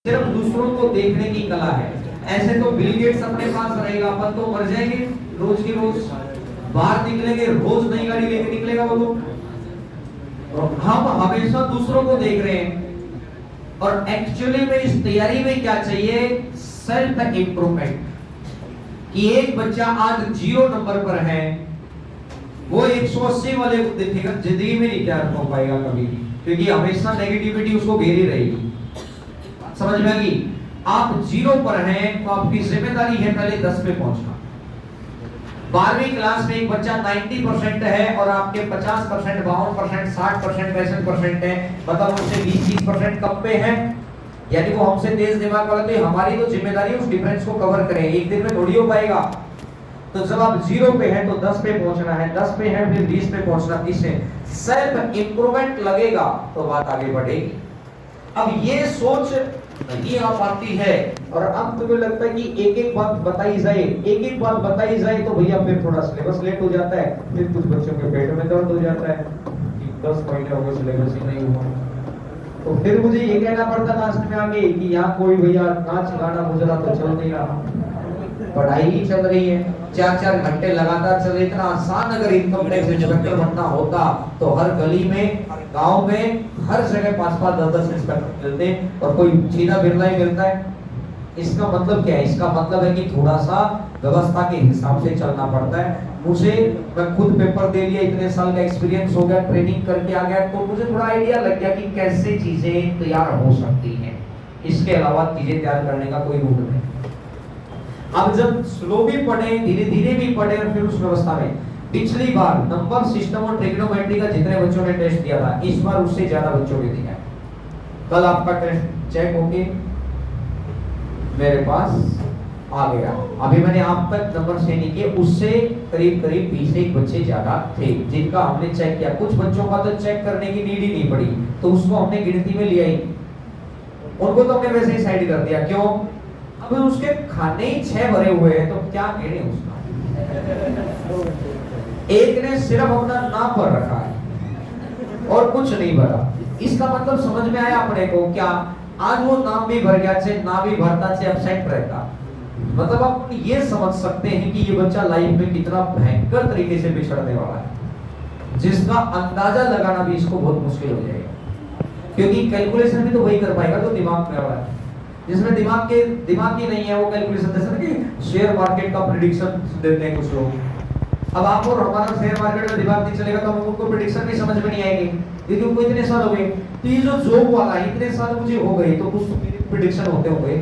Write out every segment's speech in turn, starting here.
सिर्फ दूसरों को देखने की कला है। ऐसे तो बिल गेट्स अपने पास रहेगा, अपन तो मर जाएंगे रोज की रोज, बाहर निकलेंगे रोज नई गाड़ी लेके निकलेगा वो लोग, और हम हमेशा दूसरों को देख रहे हैं। और एक्चुअली में इस तैयारी में क्या चाहिए, सेल्फ इंप्रूवमेंट। कि एक बच्चा आज 0 नंबर पर है, वो 180 वाले को देखेगा, जिंदगी में नहीं तैयार हो पाएगा कभी, क्योंकि हमेशा नेगेटिविटी उसको घेरी रहेगी। समझ में आ गई? आप 0 पर हैं तो आपकी जिम्मेदारी है पहले 10 पे पहुंचना। 12वीं क्लास में एक बच्चा 90% है और आपके 50%, 52%, 60%, 65% है, मतलब उससे 20-30% कम पे है, यानी वो हमसे तेज दिमाग वाला। तो हमारी तो जिम्मेदारी है उस डिफरेंस को कवर करें, एक दिन में थोड़ी हो पाएगा। तो जब आप 0 पे हैं तो 10 पे पहुंचना है, 10 पे है फिर 20 पे पहुंचना, 30 से सेल्फ इंप्रूवमेंट लगेगा तो बात आगे बढ़ेगी। अब ये सोच नहीं आ पाती है, और अब तुम्हें लगता है कि एक एक बात बताई जाए, एक एक बात बताई जाए तो भैया फिर थोड़ा सिलेबस लेट हो जाता है, फिर कुछ बच्चों के पेट में दर्द हो जाता है कि 10 महीने हो गए सिलेबस ही नहीं हुआ। तो फिर मुझे ये कहना पड़ता लास्ट में आगे कि यहाँ कोई भैया नाच गाना मुजरा तो चल नहीं रहा, पढ़ाई ही चल रही है, 4-4 घंटे लगातार चल रही। इतना आसान अगर इनकम टैक्स इंस्पेक्टर बनना होता तो हर गली में, गांव में, हर जगह 5-5, 10-10 इंस्पेक्टर मिलते, और कोई चीना बिरला ही मिलता है। इसका मतलब क्या है? इसका मतलब है कि थोड़ा सा व्यवस्था के हिसाब से चलना पड़ता है। मुझे, मैं खुद पेपर दे लिया, इतने साल का एक्सपीरियंस हो गया, ट्रेनिंग करके आ गया, तो मुझे थोड़ा आइडिया लग गया कि कैसे चीजें तैयार हो सकती हैं। इसके अलावा चीजें तैयार करने का कोई रूट नहीं। अब जब स्लो भी पढ़े, धीरे धीरे भी पढ़े, और फिर उस व्यवस्था में पिछली बार नंबर सिस्टम और ट्रिग्नोमेट्री का जितने बच्चों ने टेस्ट दिया था, इस बार उससे ज्यादा बच्चों ने दिया। कल आपका टेस्ट चेक होके मेरे पास आ गया। अभी मैंने आप तक नंबर से नहीं किए, उससे करीब करीब 20 बच्चे ज्यादा थे जिनका हमने चेक किया। कुछ बच्चों का तो चेक करने की नीड ही नहीं पड़ी, तो उसको हमने गिनती में लिया ही, उनको तो हमने वैसे ही साइड कर दिया। क्यों? अब उसके खाने ही 6 भरे हुए हैं, तो क्या गिने उसका? एक ने सिर्फ अपना नाम भर रखा है और कुछ नहीं भरा। इसका मतलब समझ में आया अपने को क्या? आज वो नाम भी भर गया, चाहे ना भी भरता, चाहे एब्सेंट रहता, मतलब आप ये समझ सकते हैं कि ये बच्चा लाइफ में कितना भयंकर तरीके से बिछड़ने वाला है, जिसका अंदाजा लगाना भी इसको बहुत मुश्किल हो जाएगा। क्योंकि कैलकुलेशन भी तो वही कर पाएगा जो दिमाग में आ रहा है। जिसमें दिमाग ही नहीं है, वो कैलकुलेशन जैसे कि शेयर मार्केट का प्रेडिक्शन देते हैं कुछ लोग। अब आप और हमारा शेयर मार्केट में दिमाग नहीं चलेगा तो हमको प्रेडिक्शन भी समझ में नहीं आएगी, क्योंकि उनको इतने साल हो गए। तो ये जो जॉब वाला इतने साल मुझे हो गए, तो कुछ प्रेडिक्शन होते होंगे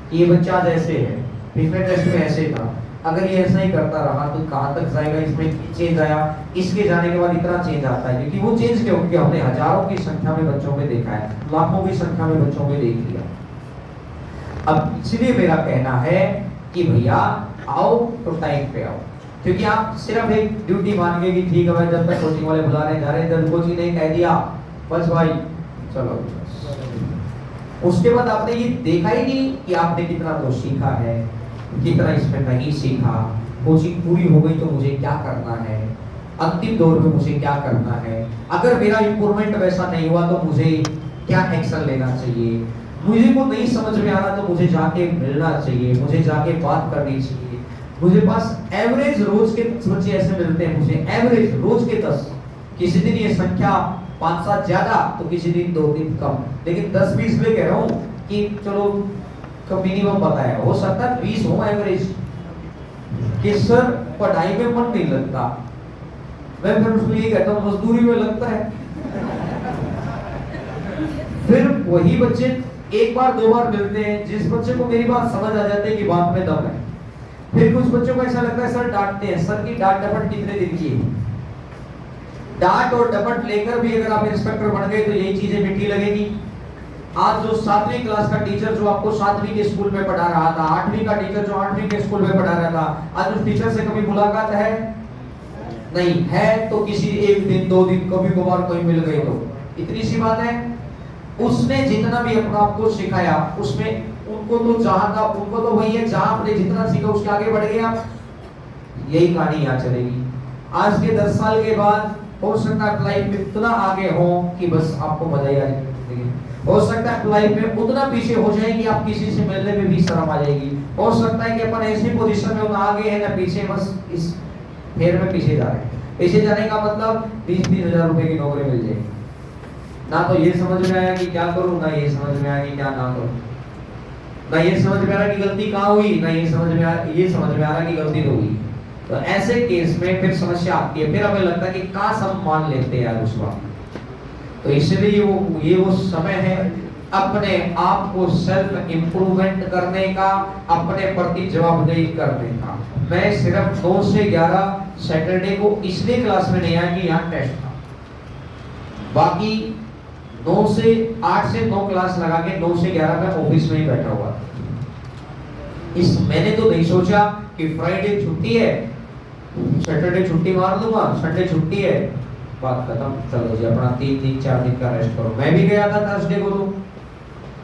कि ये बच्चा आज ऐसे है, पिछले टेस्ट में ऐसे था, अगर ये ऐसा ही करता रहा तो कहां तक जाएगा, इसमें चेंज आया, इसके जाने के बाद इतना चेंज आता है। क्योंकि वो चेंज क्यों? क्योंकि हमने हजारों की संख्या में बच्चों में देखा है, लाखों की संख्या में बच्चों में देख लिया। अब इसलिए मेरा कहना है कि भैया आओ तो टाइम पे आओ, क्योंकि आप सिर्फ एक ड्यूटी मान के कि ठीक है भाई जब तक कोचिंग वाले बुला रहे जा रहे हैं, जब कोचिंग ने कह दिया बस भाई चलो, उसके बाद आपने ये देखा ही नहीं कि आपने कितना तो सीखा है, कितना इसमें नहीं सीखा। कोचिंग पूरी हो गई तो मुझे क्या करना है, अंतिम दौर में मुझे क्या करना है, अगर मेरा इंप्रूवमेंट वैसा नहीं हुआ तो मुझे क्या एक्शन लेना चाहिए, मुझे को नहीं समझ में आ रहा तो मुझे जाके मिलना चाहिए, मुझे जाके बात करनी चाहिए। मुझे पास एवरेज रोज के 10 बच्चे ऐसे मिलते हैं, मुझे एवरेज रोज के 10, किसी दिन ये संख्या 5-7 ज्यादा तो किसी दिन 2-3 कम, लेकिन 10-20 में कह रहा हूँ कि चलो मिनिमम बताया, हो सकता है 20 हो एवरेज, कि सर पढ़ाई में मन नहीं लगता। मैं फिर उसको ये कहता हूँ मजदूरी में लगता है। फिर वही बच्चे एक बार 2 बार मिलते हैं, जिस बच्चे को मेरी बात समझ आ जाती है कि बात में दम है। फिर कुछ बच्चों को ऐसा लगता है सर डांटते हैं, सर की डांट डपट कितने दिन की है? डांट और डपट लेकर भी अगर आप इंस्पेक्टर बन गए तो यही चीजें मिट्टी लगेगी। आज जो 7वीं क्लास का टीचर जो आपको 7वीं के स्कूल में पढ़ा रहा था, 8वीं का टीचर जो 8वीं के स्कूल में पढ़ा रहा था, आज उस टीचर से कभी मुलाकात है? नहीं है तो किसी एक दिन 2 दिन कभी कभार कोई मिल गए तो इतनी सी बात है। उसने जितना भी अपना आपको सिखाया उसमें उनको तो जहां था उनको तो वही है, जहां आपने जितना सीखा उसके आगे बढ़ गए आप। यही कहानी यहाँ चलेगी। आज के 10 साल के बाद हो सकता है लाइफ में इतना आगे हो कि बस आपको मजा ही आ जाए। हो सकता है लाइफ में उतना पीछे हो जाएगी आप किसी से मिलने में भी शर्म आ जाएगी। हो सकता है कि अपन ऐसी पोजीशन में ना आगे है ना पीछे, बस इस फेर में पीछे जा रहे हैं। पीछे जाने का मतलब 20-30 हजार रुपए की नौकरी मिल जाएगी, ना तो ये समझ में आया कि क्या करूं, ना ये समझ में आया कि क्या ना करूं, ना ये समझ में आ रहा कि गलती कहाँ हुई, ना ये समझ में आ रहा कि गलती तो हुई। तो ऐसे केस में फिर समस्या आती है, फिर हमें लगता है कि काश हम मान लेते यार उस वक्त। तो इसलिए ये वो समय है अपने आप को सेल्फ इंप्रूवमेंट करने का, अपने प्रति जवाबदेही करने का। मैं सिर्फ 9 से 11 सैटरडे को इसलिए क्लास में नहीं आया कि यहाँ टेस्ट था, बाकी 9 से 8 से 9 क्लास लगा के 9 से 11 में ऑफिस में ही बैठा हुआ था। मैंने तो नहीं सोचा कि फ्राइडे छुट्टी है, सैटरडे छुट्टी मार दूंगा, संडे छुट्टी है, बात खत्म, चलो जी अपना 3 दिन 4 दिन का रेस्ट करो। मैं भी गया था थर्सडे को तो,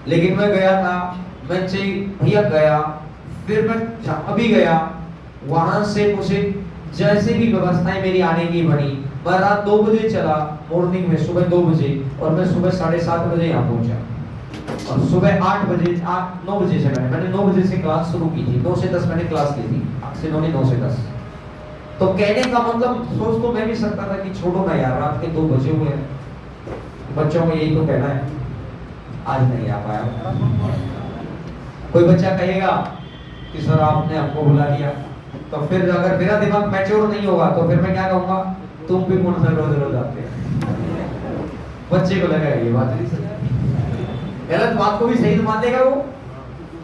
लेकिन मैं गया था, मैं भैया गया, फिर मैं अभी गया, वहां से मुझे जैसे भी व्यवस्थाएं मेरी आने की बनी, मैं रात 2 बजे चला मॉर्निंग में, सुबह 2 बजे, और मैं सुबह 7:30 बजे यहाँ पहुंचा, और सुबह 9 बजे से मैंने 9 बजे से क्लास शुरू की थी, 9 से 10 मैंने क्लास ली थी, से 9 से 10। तो कहने का मतलब सोच तो मैं भी सकता था कि छोड़ो ना यार, रात के 2 बजे हुए हैं, बच्चों को यही तो कहना है, आज नहीं आ पाया। कोई बच्चा कहेगा कि सर आपने हमको बुला लिया, तो फिर अगर मेरा दिमाग मैच्योर नहीं होगा तो फिर मैं क्या कहूंगा, तुम भी कौन सा रोज आते हैं। बच्चे को लगा ये बात नहीं सही, गलत बात को भी सही मान लेगा वो,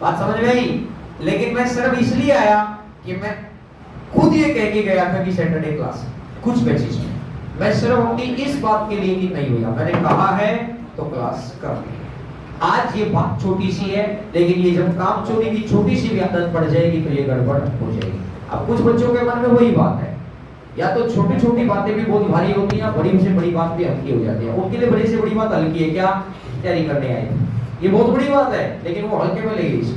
बात समझ में आई। लेकिन मैं सिर्फ इसलिए आया कि मैं खुद ये कह के गया था कि सैटरडे क्लास कुछ बैचेस में, मैं सिर्फ अपनी इस बात के लिए कि नहीं भैया मैंने कहा है तो क्लास करनी है। आज ये बात छोटी सी है, लेकिन ये जब काम चोरी की छोटी सी भी आदत पड़ जाएगी तो ये गड़बड़ हो जाएगी। अब कुछ बच्चों के मन में वही बात है, या तो छोटी छोटी बातें भी बहुत भारी होती हैं, बड़ी से बड़ी बात भी हल्की हो जाती है। उनके लिए बड़ी से बड़ी बात हल्की है, क्या तैयारी करने आए, ये बहुत बड़ी बात है, लेकिन वो हल्के में ले गई।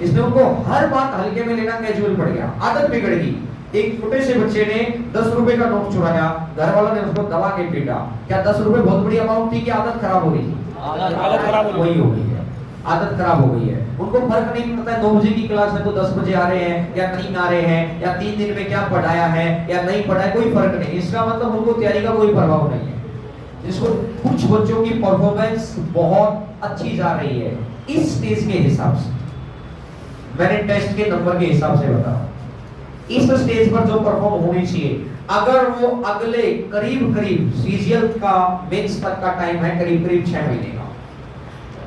इसमें उनको हर बात हल्के में लेना कैजुअल पड़ गया, आदत बिगड़ गई। एक छोटे से बच्चे ने 10 रुपए का नोट चुराया, घर वालों ने उसको दबा के पीटा, क्या 10 रुपए बहुत बड़ी अमाउंट थी कि आदत खराब हो रही थी? आदत खराब वही हो गई है, आदत खराब हो गई है। उनको फर्क नहीं पड़ता है 9 बजे की क्लास है तो 10 बजे आ रहे हैं या नहीं आ रहे हैं, या 3 दिन में क्या पढ़ाया है या नहीं पढ़ाया, कोई फर्क नहीं। इसका मतलब उनको तैयारी का कोई प्रभाव नहीं है। जिसको कुछ बच्चों की परफॉर्मेंस बहुत अच्छी जा रही है इस स्टेज के हिसाब से, मैंने टेस्ट के नंबर के हिसाब से बता, इस स्टेज पर जो परफॉर्म होनी चाहिए, अगर वो अगले करीब सीजीएल का मेंस तक का टाइम है करीब 6 महीने का,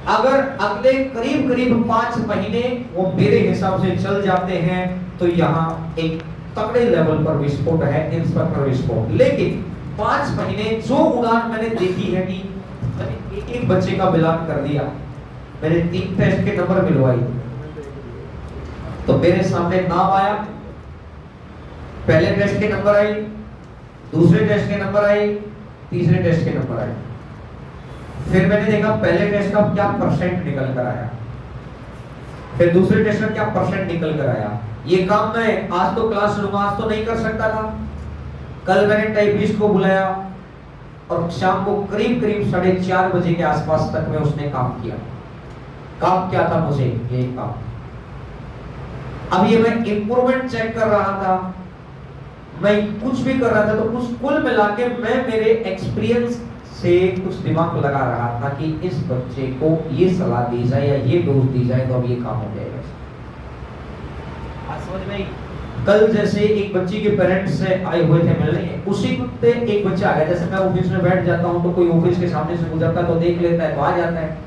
अगर अगले करीब 5 महीने वो मेरे हिसाब से चल जाते हैं तो यहाँ एक तगड़े लेवल पर विस्फोट है, इंस्पेक्टर विस्फोट। लेकिन 5 महीने जो उड़ान मैंने देखी है कि मैंने एक बच्चे का मिलान कर दिया, मैंने 3 टेस्ट के नंबर मिलवाई, तो मेरे सामने नाम आया, पहले टेस्ट के नंबर आई, दूसरे टेस्ट के नंबर आई, तीसरे टेस्ट के नंबर आए। फिर मैंने देखा पहले टेस्ट का क्या परसेंट निकल कर आया, फिर दूसरे टेस्ट का क्या परसेंट निकल कर आया। ये काम मैं आज तो क्लास लूंगा, आज तो नहीं कर सकता था। कल मैंने टाइपिस्ट को बुलाया और शाम को करीब 4:30 बजे के आसपास तक में उसने काम किया। काम क्या था, मुझे ये काम, अब ये मैं इंप्रूवमेंट चेक कर रहा था, मैं कुछ भी कर रहा था, तो कुछ कुल मिला के मैं मेरे एक्सपीरियंस से कुछ दिमाग लगा रहा था कि इस बच्चे को ये सलाह दी जाए या ये डोज दी जाए तो अब ये काम हो जाएगा। समझ में? कल जैसे एक बच्ची के पेरेंट्स से आए हुए थे मिलने, उसी वक्त एक बच्चा आ गया। जैसे मैं ऑफिस में बैठ जाता हूँ तो कोई ऑफिस के सामने से गुजरता है तो देख लेता है तो आ जाता है।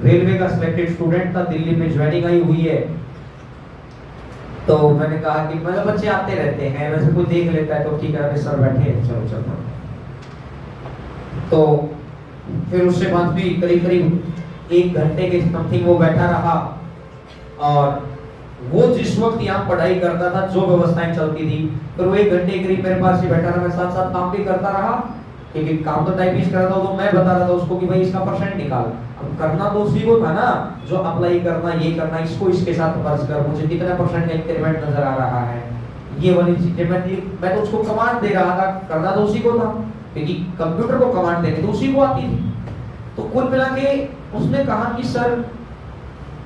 रेलवे का सिलेक्टेड स्टूडेंट था, दिल्ली में ज्वाइनिंग आई हुई है, तो मैंने कहा कि मतलब बच्चे आते रहते हैं, वैसे कोई देख लेता है तो ठीक है सर बैठे हैं, चलो चलो। तो फिर उससे बाद भी करीब 1 घंटे के समथिंग वो बैठा रहा, और वो जिस वक्त यहाँ पढ़ाई करता था, जो व्यवस्थाएं चलती थी, फिर वो 1 घंटे करीब मेरे पास ही बैठा रहा। मैं साथ साथ काम भी करता रहा, क्योंकि काम तो टाइपिस्ट कर रहा था, तो मैं बता रहा था उसको कि भाई इसका परसेंट निकाल। अब करना तो उसी को था ना, जो अप्लाई करना, ये करना, इसको इसके साथ मर्ज कर, मुझे कितना परसेंट इंक्रीमेंट नजर आ रहा है, ये वाली चीजें मैं तो उसको कमांड दे रहा था, करना तो उसी को था, क्योंकि कंप्यूटर को कमांड देनी तो उसी को आती थी। तो कुल मिला के उसने कहा कि सर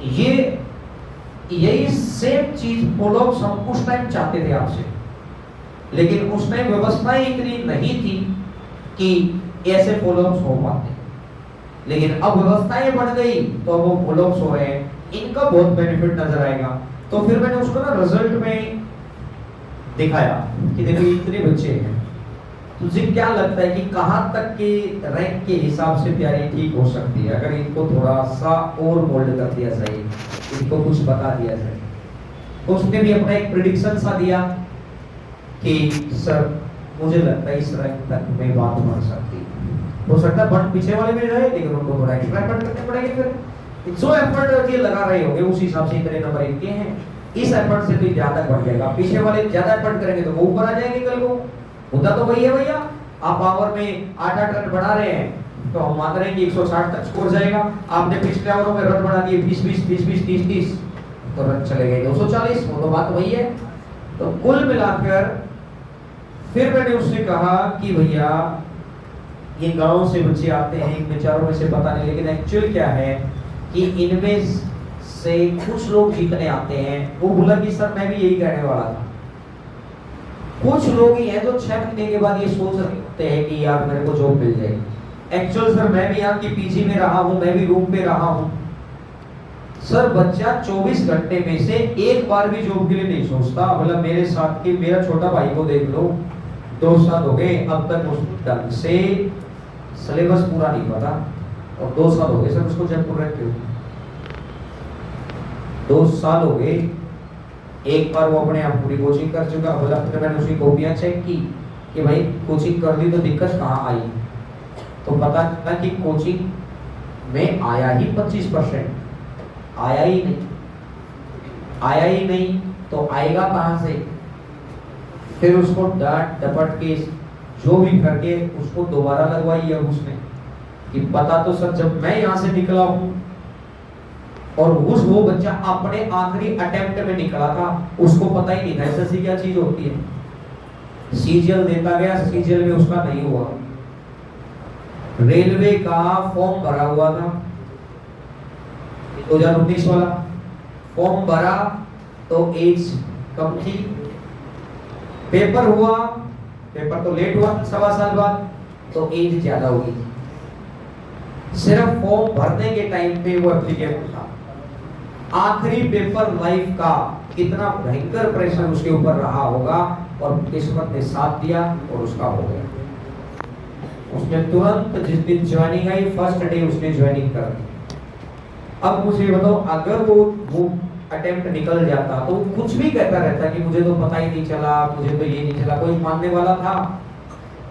ये यही सेम चीज फॉलोअप्स हम उस टाइम चाहते थे आपसे, लेकिन उस टाइम व्यवस्थाएं इतनी नहीं थी कि ऐसे फॉलोअप्स हो पाते, लेकिन अब व्यवस्थाएं बढ़ गई तो अब वो फॉलोअप्स हो रहे हैं, इनका बहुत बेनिफिट नजर आएगा। तो फिर मैंने उसको ना रिजल्ट में दिखाया कि देखो इतने बच्चे हैं, तुझे क्या लगता है कि कहां तक के रैंक के हिसाब से तैयारी ठीक हो सकती है अगर इनको थोड़ा सा और मोल्ड कर दिया जाए, इनको कुछ बता दिया जाए। तो उसने भी अपना एक प्रेडिक्शन सा दिया कि सर मुझे लगता है इस रैंक तक में बात बढ़ सकती है, हो सकता है बट पीछे वाले में जाए, लेकिन उनको थोड़ा एक्स्ट्रा एफर्ट करने पड़ेंगे। फिर जो एफर्ट ये लगा रहे होंगे उस हिसाब से इतने नंबर इनके हैं, इस एफर्ट से तो ज्यादा बढ़ जाएगा, पीछे वाले ज्यादा एफर्ट करेंगे तो वो ऊपर आ जाएंगे कल को। मुद्दा तो वही है भैया, आप पावर में 8-8 रन बढ़ा रहे हैं तो हम मान रहे हैं कि 160 तक स्कोर जाएगा। आपने पिछले ओवरों में रन बढ़ा दिए 20-20 30-20 30-30 तो रन चले गए 240, वो तो बात वही है। तो कुल मिलाकर फिर मैंने उससे कहा कि भैया ये गांव से बच्चे आते हैं, इन बेचारों में से पता नहीं, लेकिन एक्चुअल क्या है कि इनमें से कुछ लोग जीतने आते हैं। वो बोला कि सर मैं भी यही कहने वाला था, कुछ लोग ही हैं जो 6 महीने के बाद ये सोच सकते हैं कि यार मेरे को जॉब मिल जाएगी। एक्चुअल सर मैं भी यहाँ की पीजी में रहा हूँ, मैं भी रूम पे रहा हूँ सर। बच्चा 24 घंटे में से एक बार भी जॉब के लिए नहीं सोचता। बोला मेरे साथ के मेरा छोटा भाई को देख लो, 2 साल हो गए अब तक उस ढंग से सिलेबस पूरा नहीं पता, और 2 साल हो गए सर उसको जयपुर रखे हो, 2 साल हो गए। एक बार वो अपने आप पूरी कोचिंग कर चुका। बोला फिर मैंने उसकी कॉपियां चेक की कि भाई कोचिंग कर ली तो दिक्कत कहाँ आई, तो पता चला कि कोचिंग में आया ही 25%, आया ही नहीं तो आएगा कहाँ से। फिर उसको डांट डपट के जो भी करके उसको दोबारा लगवाई है उसने कि पता तो सर जब मैं यहाँ से निकला हूँ और वो बच्चा अपने आखिरी अटेम्प्ट में निकला था, उसको पता ही नहीं था एसएससी क्या चीज होती है। सीजीएल देता गया, सीजीएल में उसका नहीं हुआ। रेलवे का फॉर्म भरा हुआ था 2019 वाला, फॉर्म भरा तो एज कम थी, पेपर हुआ, पेपर तो लेट हुआ 1.25 साल बाद, तो एज ज्यादा हो गई। सिर्फ फॉर्म भरने के टाइम पे वो एप्लीकेबल था। आखिरी पेपर लाइफ का कितना भयंकर प्रेशर उसके ऊपर रहा होगा, और किस्मत ने साथ दिया और उसका हो गया। उसने तुरंत जिस दिन ज्वाइनिंग आई, फर्स्ट डे उसने ज्वाइनिंग कर दी। अब मुझे बताओ अगर वो अटेम्प्ट निकल जाता तो कुछ भी कहता रहता कि मुझे तो पता ही नहीं चला, मुझे तो ये नहीं चला, कोई मानने वाला था।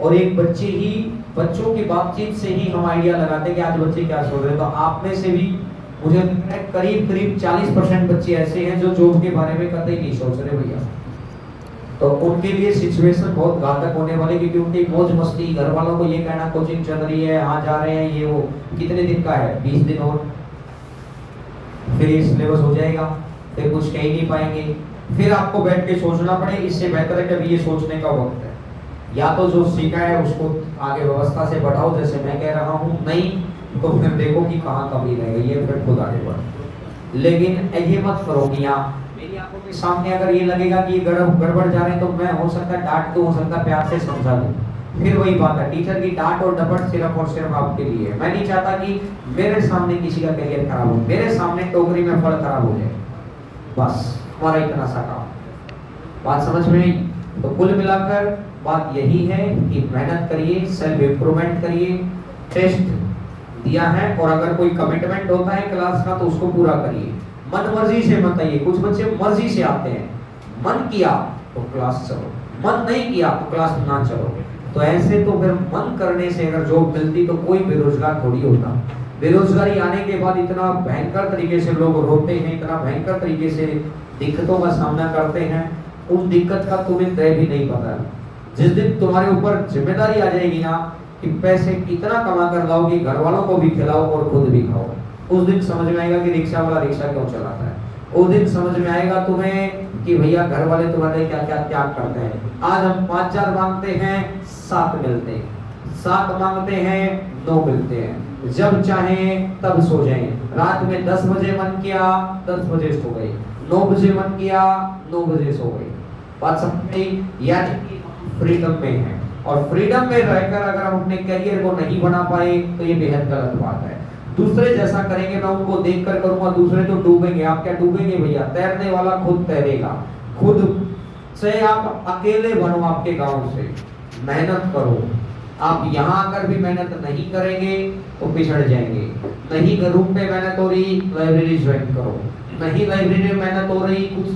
और एक बच्चों की बातचीत से ही हम आइडिया लगाते कि आज बच्चे क्या सोच रहे हैं। तो आप में से भी मुझे करीब 40% बच्चे ऐसे हैं जो जॉब के बारे में कतई नहीं सोच रहे भैया। तो उनके लिए सिचुएशन बहुत घातक होने वाली, क्योंकि उनकी मौज मस्ती, घर वालों को ये कहना कोचिंग चल रही है, हाँ जा रहे हैं, ये वो कितने दिन का है, 20 दिन और फिर ये सिलेबस हो जाएगा, फिर कुछ कह ही नहीं पाएंगे, फिर आपको बैठ के सोचना पड़े। इससे बेहतर है कि अभी ये सोचने का वक्त है, या तो जो सीखा है उसको आगे व्यवस्था से बढ़ाओ जैसे मैं कह रहा हूँ, नहीं तो फिर देखो कि कहाँ कमी रह गई है, फिर खुद आगे बढ़ो। लेकिन ये मत करो कि यहाँ मेरी आंखों के सामने अगर ये लगेगा कि ये गड़बड़ जा रहे हैं तो मैं हो सकता है डांट दूं, हो सकता है प्यार से समझा दूं। फिर वही बात है, टीचर की डांट और डपट सिर्फ और सिर्फ आपके लिए। मैं नहीं चाहता कि मेरे सामने किसी का करियर खराब हो, मेरे सामने टोकरी में फल खराब हो जाए, बस हमारा इतना सा काम। बात समझ में आई? तो कुल मिलाकर बात यही है कि मेहनत करिए, सेल्फ इम्प्रूवमेंट करिए, टेस्ट दिया है और अगर कोई कमिटमेंट होता है क्लास का तो उसको पूरा करिए। मन मर्जी से मत आइए, कुछ बच्चे मर्जी से आते हैं, मन किया तो क्लास चलो, मन नहीं किया तो क्लास ना चलो। तो ऐसे तो फिर मन करने से अगर जॉब मिलती तो कोई बेरोजगार थोड़ी होता। बेरोजगारी आने के बाद इतना भयंकर तरीके से लोग रोते हैं, इतना भयंकर तरीके से दिक्कतों का सामना करते हैं, उन दिक्कत का तुम्हें तय भी नहीं पता। जिस दिन तुम्हारे ऊपर जिम्मेदारी आ जाएगी ना कि पैसे इतना कमा कर लाओ कि घर वालों को भी खिलाओ और खुद भी खाओ, उस दिन समझ में आएगा कि रिक्शा वाला रिक्शा क्यों चलाता है। उस दिन समझ में आएगा तुम्हें कि भैया घर वाले तुम्हारे क्या क्या त्याग करते हैं। आज हम 5,000 मांगते हैं, 7 मिलते हैं, 7 मांगते हैं, 9 मिलते हैं। जब चाहें तब सो जाएं। रात में 10 बजे मन किया 10 बजे सो गए, 9 बजे मन किया 9 बजे सो गए। बात समझ में? यानी फ्रीडम में है, और फ्रीडम में रहकर अगर हम अपने करियर को नहीं बना पाए तो ये बेहद गलत बात है। दूसरे जैसा करेंगे, मैं उनको देखकर करूंगा, दूसरे तो डूबेंगे। आप क्या डूबेंगे भैया? तैरने वाला खुद तैरेगा। खुद से आप अकेले बनो, आपके गांव से मेहनत करो। आप यहाँ आकर भी मेहनत नहीं करेंगे तो पिछड़ जाएंगे। नहीं रूम पे मेहनत हो रही, लाइब्रेरी ज्वाइन करो। नहीं लाइब्रेरी में मेहनत हो रही, कुछ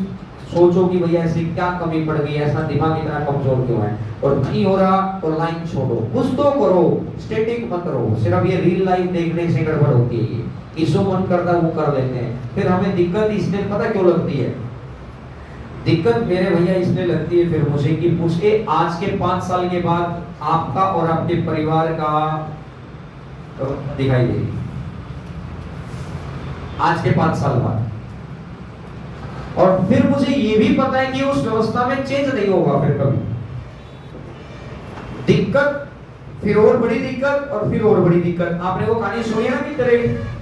सोचो कि भैया ऐसी क्या कमी पड़ गई, ऐसा दिमाग इतना कमजोर क्यों है, और नहीं हो रहा तो लाइन छोड़ो, कुछ तो करो, स्टैटिक मत रहो। सिर्फ ये रील लाइफ देखने से गड़बड़ होती है। ये जो मन करता है वो कर लेते हैं, फिर हमें दिक्कत इसलिए पता क्यों लगती है? दिक्कत मेरे भैया इसलिए लगती है फिर मुझे कि मुझे आज के 5 साल के बाद आपका और आपके परिवार का दिखाई देगी। आज के 5 साल बाद, और फिर मुझे ये भी पता है कि उस व्यवस्था में चेंज नहीं होगा फिर कभी। दिक्कत, फिर और बड़ी दिक्कत, और फिर और बड़ी दिक्कत। आपने वो कहानी सुनी ना कि तेरे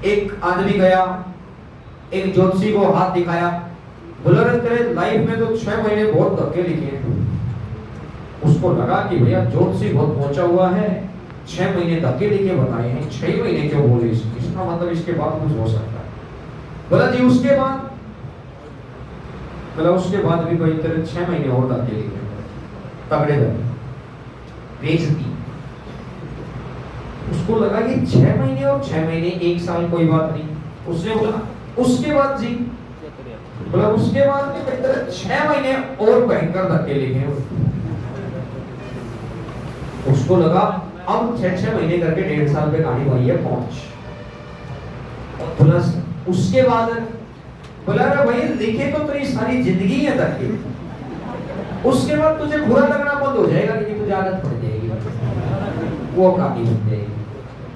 एक आदमी गया, एक ज्योतिषी को हाथ दिखाया, बोला रे तेरे लाइफ में तो 6 महीने बहुत धक्के लिखे हैं। उसको लगा कि भैया ज्योतिषी बहुत पहुंचा हुआ है, 6 महीने धक्के लिखे बताए हैं, 6 महीने क्यों बोले? इसका मतलब इसके बाद कुछ हो सकता है। बोला जी उसके बाद? बोला उसके बाद भी भाई तेरे 6 महीने और धक्के लिखे, तगड़े धक्के, बेइज्जती। उसको लगा कि 6 महीने और 6 महीने 1 साल कोई बात नहीं। उसने बोला उसके बाद जी? बोला उसके बाद भी तेरे 6 महीने और भयंकर धक्के लिखे। उसको लगा अब 6 महीने करके 1.5 साल पे कहानी वही है पहुंच। प्लस उसके बाद बोला रे भाई लिखे तो तेरी सारी जिंदगी है धक्के, उसके बाद तुझे बुरा लगना बंद हो जाएगा कि तुझे आदत पड़ जाएगी, वो कहानी बन जाएगी।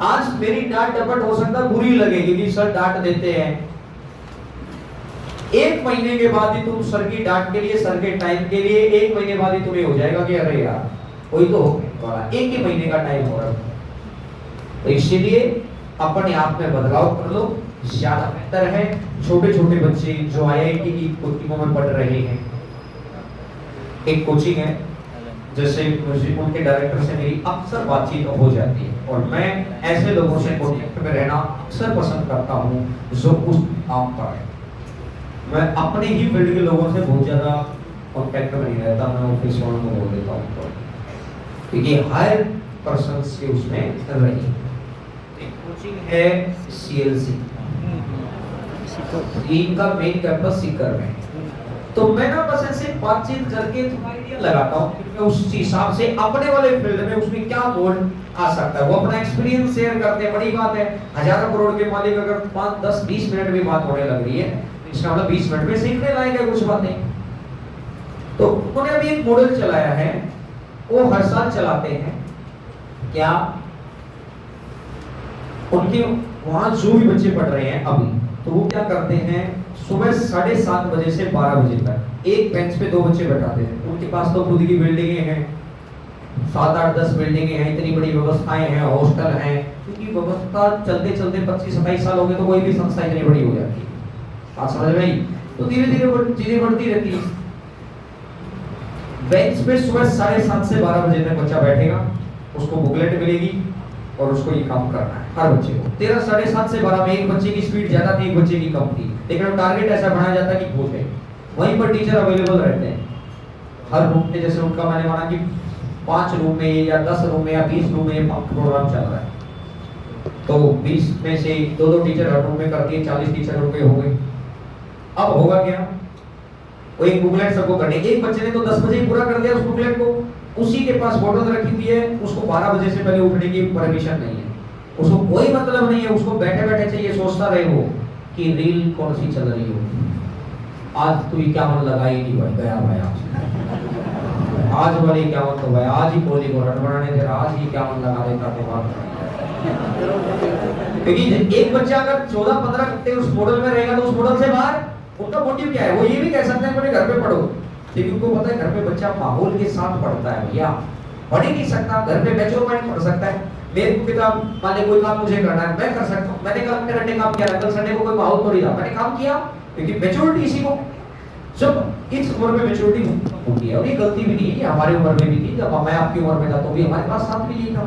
आज मेरी डांट डपट हो सकता है बुरी लगेगी कि सर डांट देते हैं, 1 महीने के बाद ही तुम सर की डांट के लिए, सर के टाइम के लिए 1 महीने बाद ही तुम्हें हो जाएगा कि अरे यार कोई तो हो गया, 1 ही महीने का टाइम हो रहा है। तो इसीलिए अपने आप में बदलाव कर लो, ज्यादा बेहतर है। छोटे छोटे बच्चे जो आईआईटी की कोचिंगों में पढ़ रहे हैं, एक कोचिंग है, जैसे उनके डायरेक्टर से मेरी अक्सर बातचीत हो जाती है, और मैं ऐसे लोगों से कॉन्टेक्ट में रहना अक्सर पसंद करता हूँ जो उस काम पर है। मैं अपने ही फील्ड के लोगों से बहुत ज्यादा कॉन्टेक्ट में नहीं रहता, मैं ऑफिस वालों को बोल देता हूँ क्योंकि हायर पर्सन के उसमें रही। कोचिंग है सीएलसी, इनका मेन कैंपस सीकर में। तो मैं ना बस ऐसे बातचीत करके आइडिया लगाता हूँ कि उस हिसाब से अपने वाले फील्ड में उसमें क्या मोड़ आ सकता है। वो अपना एक्सपीरियंस शेयर करते हैं, बड़ी बात है। हजारों करोड़ के मालिक अगर 5, 10, 20 मिनट में बात होने लग रही है, इसका मतलब 20 मिनट में सीखने लायक है कुछ बातें। तो उन्होंने अभी एक मॉडल चलाया है, वो हर साल चलाते हैं। क्या उनके वहां जो भी बच्चे पढ़ रहे हैं अभी, तो वो क्या करते हैं, सुबह 7:30 बजे से 12 बजे तक एक बेंच पे 2 बच्चे बैठाते हैं। उनके पास तो खुद की बिल्डिंगें हैं, 7, 8, 10 बिल्डिंगें हैं, इतनी बड़ी व्यवस्थाएं हैं, हॉस्टल हैं। क्योंकि व्यवस्था चलते चलते 25-27 साल हो गए तो कोई भी संस्था इतनी बड़ी हो जाती है। बात समझ में आई? तो धीरे धीरे चीजें बढ़ती रहती है। बेंच पे सुबह 7:30 से 12 बजे तक बच्चा बैठेगा, उसको बुकलेट मिलेगी और उसको ये काम करना है हर बच्चे को। 7:30 से 12 में एक बच्चे की स्पीड ज्यादा थी, एक बच्चे की कम थी, लेकिन टारगेट ऐसा बनाया जाता है कि पूछे वहीं पर टीचर अवेलेबल रहते हैं हर रूम में। जैसे उनका मैंने माना कि 5 रूम में या 10 रूम में या 20 रूम में प्रोग्राम चल रहा है, तो 20 में से 2-2 टीचर हर रूम में करती है, 40 टीचर रुके हो गए। अब होगा क्या, वो एक बुकलेट सबको करनी। एक बच्चे ने तो 10 बजे ही पूरा कर दिया उस बुकलेट को, उसी के पास बोतल रखी हुई है, उसको 12 बजे से पहले उठने की परमिशन नहीं है, उसको कोई मतलब नहीं है, उसको बैठे बैठे चाहिए सोचता रहे वो कि रील कौन सी चल रही हो, आज तू क्या मन लगाई नहीं भाई, गया भाई आज वाली क्या मन, तो भाई आज ही कोहली को रन बनाने दे, आज ही क्या मन लगा देता दिमाग। क्योंकि एक बच्चा अगर 14-15 घंटे उस मॉडल में रहेगा तो उस मॉडल से बाहर उनका मोटिव क्या है, वो ये भी कह सकते हैं अपने घर पे पढ़ो, लेकिन उनको पता है घर पे बच्चा माहौल के साथ पढ़ता है भैया, पढ़ ही नहीं सकता, घर पे मैच्योर माइंड पढ़ सकता है। मेरे पिता वाले कोई काम मुझे करना है, मैं कर सकता हूँ। मैंने कल अपने घंटे काम किया, कल संडे को कोई माहौल तो नहीं था, मैंने काम किया। क्योंकि मेच्योरिटी इसी को, जब इस उम्र में मेच्योरिटी होती है, और ये गलती भी नहीं है, हमारी उम्र में भी थी, जब मैं आपकी उम्र में था तो भी हमारे पास साथ में यही था।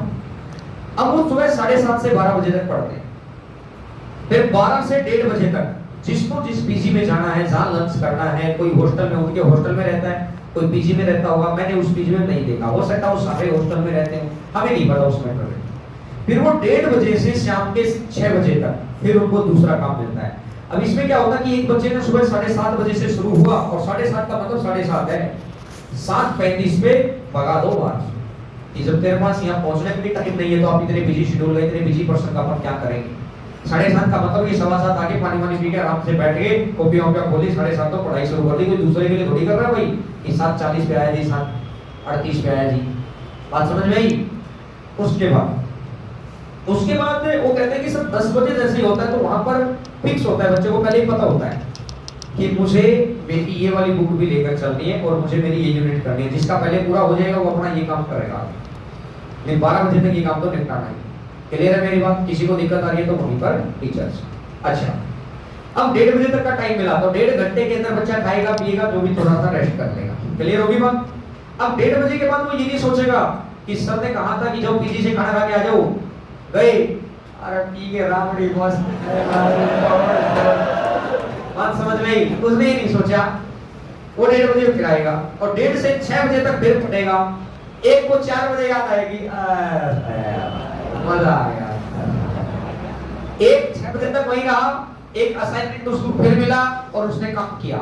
अब वो सुबह 7:30 से 12 बजे तक पढ़ते हैं, फिर 12 से 1:30 बजे तक जिसको जिस पीजी में जाना है, जहाँ लंच करना है, कोई हॉस्टल में उनके हॉस्टल में रहता है, कोई पीजी में रहता होगा, मैंने उस पीजी में नहीं देखा, हो सकता है वो सारे हॉस्टल में रहते हैं, हमें नहीं पता उसमें कर। फिर वो 1:30 बजे से शाम के 6 बजे तक फिर उनको दूसरा काम मिलता है। अब इसमें क्या होता है कि एक बच्चे ने सुबह 7:30 बजे से शुरू हुआ, और 7:30 का मतलब 7:30 है, 7:35 पे भगा दो बाहर कि जब तेरे पास यहाँ पहुंचने के लिए टाइम नहीं है तो आप इतने बिजी शेड्यूल है, इतने बिजी पर्सन का अपन क्या करेंगे। 7:30 का मतलब ये 7:15 आके पानी वानी पी के आराम से बैठ गए, कॉपी वॉपी खोली, 7:30 तो पढ़ाई शुरू कर दी। कोई दूसरे के लिए थोड़ी कर रहा है भाई कि 7:40 पे आया जी, 7:38 पे आया जी, बात समझ में आई। उसके बाद वो कहते हैं कि सब 10 बजे जैसे ही होता है तो वहां पर फिक्स होता है, बच्चे को पहले ही पता होता है कि मुझे मेरी ये वाली बुक भी लेकर चलनी है और मुझे मेरी ये यूनिट करनी है। जिसका पहले पूरा हो जाएगा वो अपना ये काम करेगा, लेकिन 12 बजे तक ये काम तो निपटाना है। क्लियर है मेरी बात? किसी को दिक्कत आ रही है तो वहीं पर टीचर्स। अच्छा, अब 1:30 बजे तक का टाइम मिला तो 1.5 घंटे के अंदर बच्चा खाएगा पिएगा, जो भी थोड़ा सा रेस्ट कर लेगा। क्लियर होगी बात? अब 1:30 बजे के बाद वो ये नहीं सोचेगा कि सर ने कहा था कि जब पीजी से खाना खा के आ जाओ, गए, अरे ठीक है रामड़ी मस्त, बात समझ में आई? उसने ही नहीं सोचा, वो 1:30 बजे फिर आएगा और 1:30 से 6 बजे तक फिर पढ़ेगा। एक को 4 बजे याद आएगी, मजा आ गया। एक 6 बजे तक वही रहा, एक असाइनमेंट उसको फिर मिला और उसने काम किया।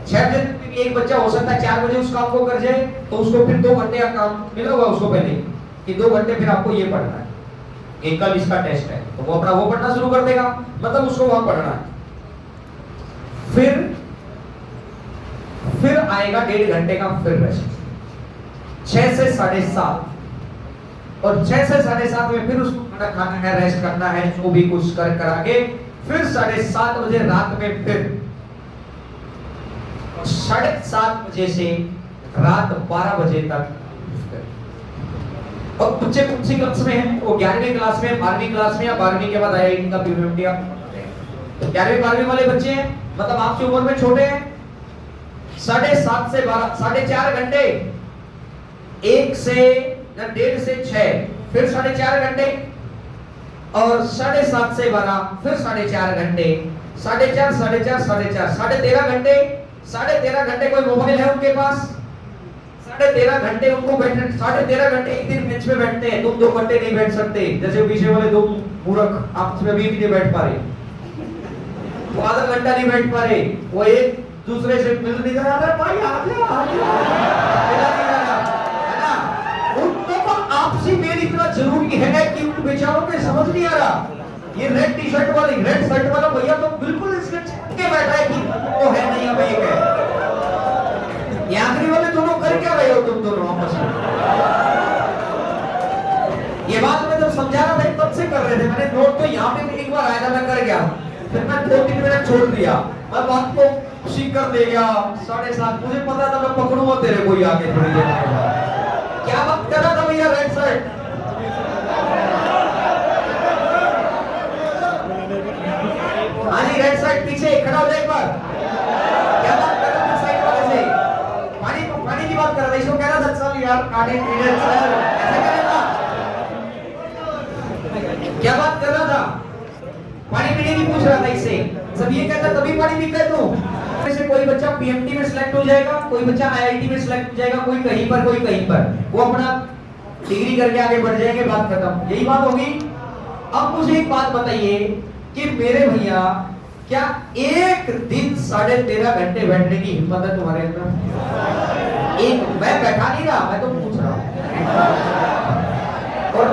6 बजे तक एक बच्चा हो सकता है 4 बजे उस काम को कर जाए, तो उसको फिर 2 घंटे का काम मिला होगा उसको पहले कि 2 घंटे फिर आपको ये पढ़ना है, एक कल इसका टेस्ट है, तो वो अपना वो पढ़ना शुरू कर देगा, मतलब उसको वहां पढ़ना है। फिर आएगा 1.5 घंटे का फिर रेस्ट, 6 से 7:30, और 6 से 7:30 में फिर उसको खाना है, रेस्ट करना है, जो भी कुछ कर करा के फिर 7:30 बजे रात में फिर 7:30 बजे से रात 12 बजे तक। और बच्चे कौन सी क्लास में हैं? वो 11वीं क्लास में, 12वीं क्लास में, या 12वीं के बाद आईआईटी का पीपीएमटी का, तो 11वीं 12वीं वाले बच्चे हैं, मतलब आपसे उम्र में छोटे हैं। 7:30 से 12, 4.5 घंटे, 1 से 1:30 से 6 फिर 4.5 घंटे, और 7:30 से 12 फिर 4.5 घंटे, 4.5 13.5 घंटे। 13.5 घंटे कोई मोबाइल है उनके पास? 13.5 घंटे उनको बैठने, 13.5 घंटे एक दिन बेंच पे बैठते हैं। तुम 2 घंटे नहीं बैठ सकते, जैसे पीछे वाले 2 मूर्ख आपस में भी नहीं बैठ पा रहे, वो आधा घंटा नहीं बैठ पा रहे, वो एक दूसरे से मिल नहीं रहा है, भाई आ जा है ना। उनको तो आपसी मेल इतना जरूरी है कि उन बेचारों को समझ नहीं आ रहा। ये रेड टी-शर्ट वाली, रेड शर्ट वाला भैया तो बिल्कुल इसके के बैठा है कि वो है नहीं, अब एक है। ये आखिरी वाले दोनों कर क्या रहे हो तुम दोनों आपस में? ये बात मैं जब समझा रहा था तब से कर रहे थे, मैंने नोट तो यहाँ पे एक बार आया था, मैं कर गया, फिर मैं 2-3 मिनट छोड़ दिया, मैं बात को सीख कर दे गया। 7:30 मुझे पता था मैं पकड़ूंगा तेरे को ही आके थोड़ी देर में। क्या बात कर रहा था भैया? रेड शर्ट, हाँ जी रेड शर्ट, पीछे खड़ा हो जाए एक बार। क्या बात कर रहा था साइड वाले से? पानी की बात कर रहा था, इसको कह रहा था चल यार काटे पीने चल, ऐसे कह रहा था। क्या बात कर रहा था? पानी पीने की पूछ रहा था इससे, सब ये कहता तभी पानी पीता है तू। से कोई बच्चा पीएमटी में सिलेक्ट हो जाएगा, कोई बच्चा आईआईटी में सिलेक्ट हो जाएगा, कोई कहीं पर कोई कहीं पर, वो अपना डिग्री करके आगे बढ़ जाएंगे, बात खत्म। यही बात होगी। अब मुझे एक बात बताइए कि मेरे भैया क्या एक दिन 13.5 घंटे बैठने की हिम्मत है तुम्हारे अंदर? एक, मैं बैठा नहीं रहा, मैं तो पूछ रहा हूं। और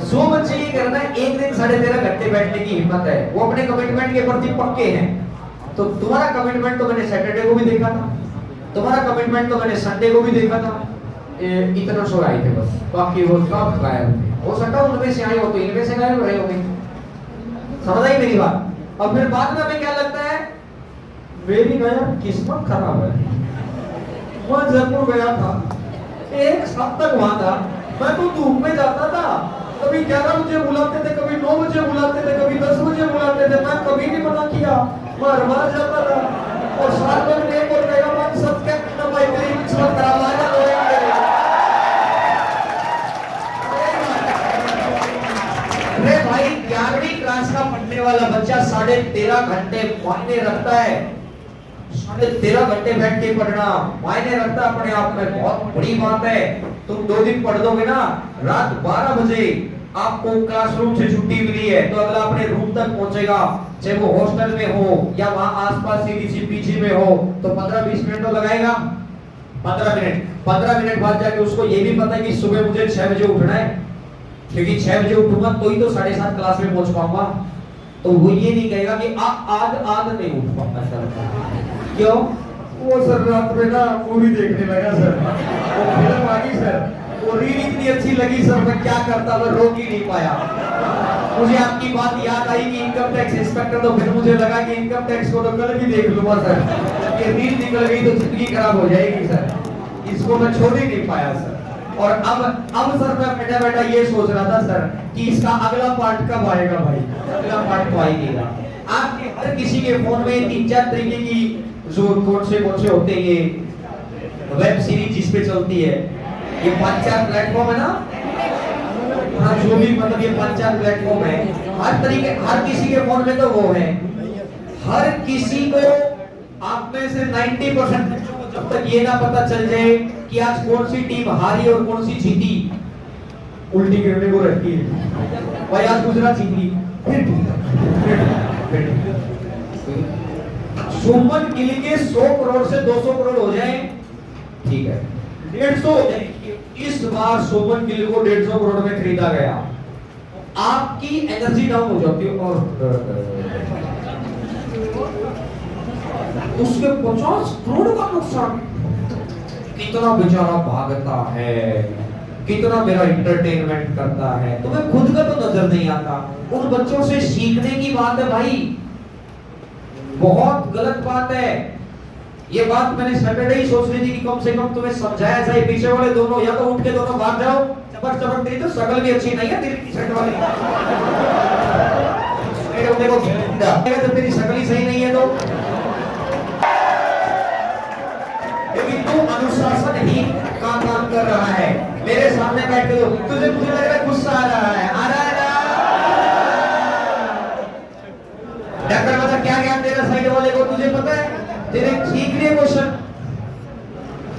जो बच्चे ये करना है एक दिन 13.5 घंटे बैठने की हिम्मत है, वो अपने कमिटमेंट के प्रति पक्के हैं। तो तुम्हारा कमिटमेंट तो मैंने सैटरडे को भी देखा था, तुम्हारा कमिटमेंट तो मैंने संडे को भी देखा था, इतना सो आए थे बस, बाकी वो सब गायब थे। हो सकता है उनमें से आए हो तो इनमें से गायब रहे होंगे। समझ आई मेरी बात? और फिर बाद में हमें क्या लगता है, मेरी गया किस्मत खराब है, मैं जयपुर गया था, 1 साल तक वहां था, मैं तो धूप में जाता था, कभी 11 बजे बुलाते थे, कभी 9 बजे बुलाते थे, कभी 10 बजे बुलाते थे, मैं कभी नहीं मना किया, मैं हर जाता था। और साल भर में एक और मेगा मान सब क्या करना भाई, तेरी किस्मत खराब आ जा रोएंगे। अरे भाई 11वीं क्लास का पढ़ने वाला बच्चा 13.5 घंटे मायने रखता है। 13.5 घंटे बैठ के पढ़ना मायने रखता है अपने आप में, बहुत बड़ी बात है। तुम 2 दिन पढ़ दोगे ना, रात 12 बजे आपको क्लासरूम से छुट्टी मिली है तो अगला अपने रूम तक पहुंचेगा, चाहे वो हॉस्टल में हो या वहां आसपास सीडीसी पीजी में हो, तो 15-20 मिनट तो लगाएगा। 15 मिनट बाद जाके उसको ये भी पता है कि सुबह मुझे 6 बजे उठना है, क्योंकि 6 बजे उठूंगा तो ही तो 7:30 क्लास में पहुंच पाऊंगा। तो वो ये नहीं कहेगा कि आज नहीं उठ पाऊंगा सर। क्यों? वो सर रात में ना मूवी देखने लगा सर, वो फिल्म आ गई सर, वो रील इतनी अच्छी लगी सर, मैं क्या करता, मैं रोक ही नहीं पाया। मुझे आपकी बात याद आई कि इनकम टैक्स इंस्पेक्टर, तो फिर मुझे लगा कि इनकम टैक्स को तो कल भी देख लूंगा सर, ये रील निकल गई तो जिंदगी खराब हो जाएगी सर, इसको मैं छोड़ ही नहीं पाया सर। और अब सर मैं बैठा बैठा ये सोच रहा था सर कि इसका अगला पार्ट कब आएगा भाई, अगला पार्ट तो आ ही नहीं रहा। आपके हर किसी के फोन में 3-4 तरीके की जो कौन से होते हैं ये वेब सीरीज जिस पे चलती है, ये 5-4 प्लेटफॉर्म है ना, हाँ जो भी मतलब ये 5-4 प्लेटफॉर्म है, हर तरीके हर किसी के फोन में तो वो है। हर किसी को आप में से 90% जब तक ये ना पता चल जाए कि आज कौन सी टीम हारी और कौन सी जीती, उल्टी गिरने को रहती है भाई, आज गुजरात जीती फिर सुमन गिल के 100 करोड़ से 200 करोड़ हो जाए, ठीक है 150 हो जाए। इस बार सुमन गिल को 150 करोड़ में खरीदा गया, आपकी एनर्जी डाउन हो जाती है और उसके 50 करोड़ का नुकसान। कितना बेचारा भागता है, कितना मेरा एंटरटेनमेंट करता है, तुम्हें खुद का तो नजर नहीं आता। उन बच्चों से सीखने की बात है भाई, बहुत गलत बात है ये बात। मैंने सैटरडे ही सोच रही थी कि कम से कम तुम्हें समझाया जाए, पीछे वाले दोनों या तो उठ के दोनों भाग जाओ, चपट चपट तेरी तो शक्ल भी अच्छी नहीं है, तेरी टी-शर्ट वाली देखो तो तेरी शक्ल ही सही नहीं है, तो लेकिन तू अनुशासनहीन का काम कर रहा है। मेरे सामने बैठ के तुझे मुझे लग रहा है गुस्सा आ रहा है, आ रहा है ना? डॉक्टर मतलब क्या ज्ञान दे रहा साइड वाले को, तुझे पता है? तेरे ठीक नहीं क्वेश्चन,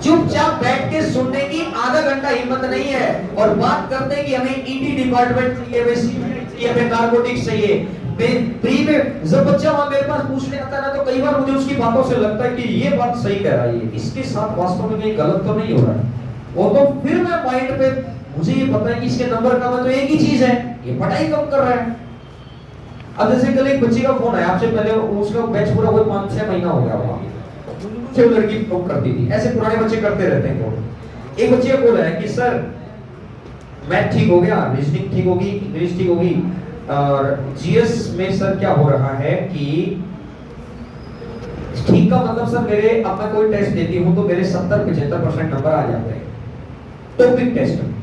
चुपचाप बैठ के सुनने की आधा घंटा हिम्मत नहीं है, और बात करते हैं कि हमें ईडी डिपार्टमेंट चाहिए, हमें नारकोटिक्स चाहिए। प्री में जब बच्चा वहां मेरे पास पूछने आता है ना, तो कई बार मुझे उसकी बातों से लगता है कि ये बात सही कह रहा है, इसके साथ वास्तव में कहीं गलत तो नहीं हो रहा है। वो तो फिर मैं माइंड पे मुझे ये पता है कि इसके नंबर कम है, तो एक ही चीज है, ये पढ़ाई कम कर रहा है। अब जैसे कल एक बच्ची का फोन आया, आपसे पहले उसका बैच पूरा कोई 5-6 महीना हो गया होगा, जो लड़की फोन करती थी, ऐसे पुराने बच्चे करते रहते हैं फोन। एक बच्चे को बोला है कि सर मैथ ठीक हो गया, रीजनिंग ठीक होगी, इंग्लिश ठीक होगी, और जीएस में सर क्या हो रहा है कि ठीक का मतलब सर मेरे अब मैं कोई टेस्ट देती हूं तो मेरे 70-75% नंबर आ जाते हैं टॉपिक टेस्ट में,